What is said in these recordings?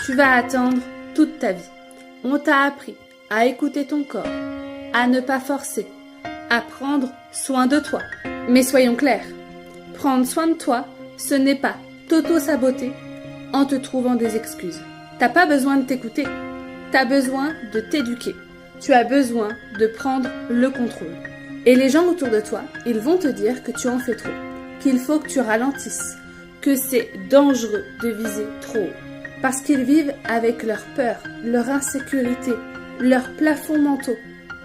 Tu vas attendre toute ta vie. On t'a appris à écouter ton corps, à ne pas forcer, à prendre soin de toi. Mais soyons clairs, prendre soin de toi, ce n'est pas t'auto-saboter en te trouvant des excuses. T'as pas besoin de t'écouter, t'as besoin de t'éduquer. Tu as besoin de prendre le contrôle. Et les gens autour de toi, ils vont te dire que tu en fais trop, qu'il faut que tu ralentisses, que c'est dangereux de viser trop haut. Parce qu'ils vivent avec leur peur, leur insécurité, leurs plafonds mentaux.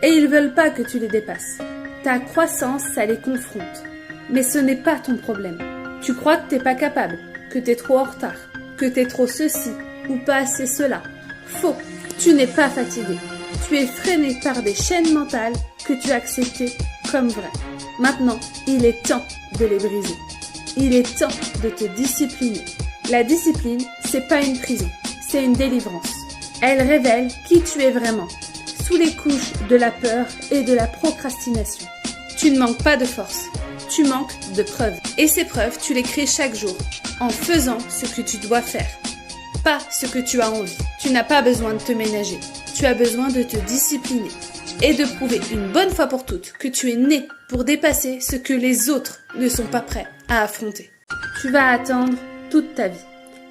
Et ils veulent pas que tu les dépasses. Ta croissance, ça les confronte. Mais ce n'est pas ton problème. Tu crois que t'es pas capable, que t'es trop en retard, que t'es trop ceci ou pas assez cela. Faux. Tu n'es pas fatigué. Tu es freiné par des chaînes mentales que tu as acceptées comme vraies. Maintenant, il est temps de les briser. Il est temps de te discipliner. La discipline, c'est pas une prison, c'est une délivrance. Elle révèle qui tu es vraiment, sous les couches de la peur et de la procrastination. Tu ne manques pas de force, tu manques de preuves. Et ces preuves, tu les crées chaque jour, en faisant ce que tu dois faire, pas ce que tu as envie. Tu n'as pas besoin de te ménager, tu as besoin de te discipliner et de prouver une bonne fois pour toutes que tu es né pour dépasser ce que les autres ne sont pas prêts à affronter. Tu vas attendre toute ta vie.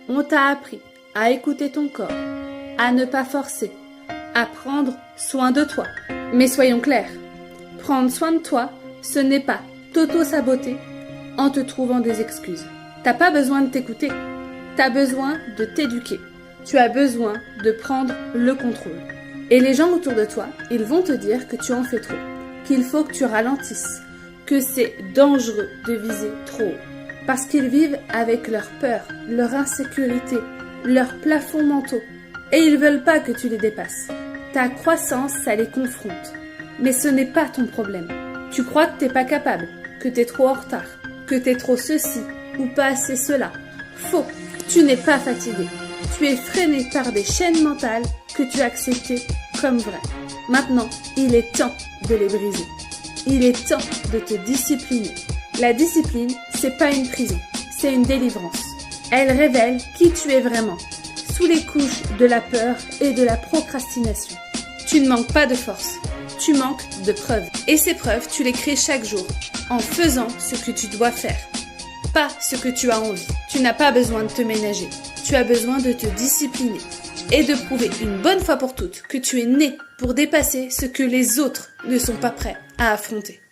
On t'a appris à écouter ton corps, à ne pas forcer, à prendre soin de toi. Mais soyons clairs, prendre soin de toi, ce n'est pas t'auto-saboter en te trouvant des excuses. T'as pas besoin de t'écouter, t'as besoin de t'éduquer. Tu as besoin de prendre le contrôle. Et les gens autour de toi, ils vont te dire que tu en fais trop, qu'il faut que tu ralentisses, que c'est dangereux de viser trop haut. Parce qu'ils vivent avec leur peur, leur insécurité, leurs plafonds mentaux. Et ils veulent pas que tu les dépasses. Ta croissance, ça les confronte. Mais ce n'est pas ton problème. Tu crois que t'es pas capable, que t'es trop en retard, que t'es trop ceci ou pas assez cela. Faux. Tu n'es pas fatigué. Tu es freiné par des chaînes mentales que tu as acceptées comme vraies. Maintenant, il est temps de les briser. Il est temps de te discipliner. La discipline, c'est pas une prison, c'est une délivrance. Elle révèle qui tu es vraiment, sous les couches de la peur et de la procrastination. Tu ne manques pas de force, tu manques de preuves. Et ces preuves, tu les crées chaque jour, en faisant ce que tu dois faire, pas ce que tu as envie. Tu n'as pas besoin de te ménager, tu as besoin de te discipliner et de prouver une bonne fois pour toutes que tu es né pour dépasser ce que les autres ne sont pas prêts à affronter.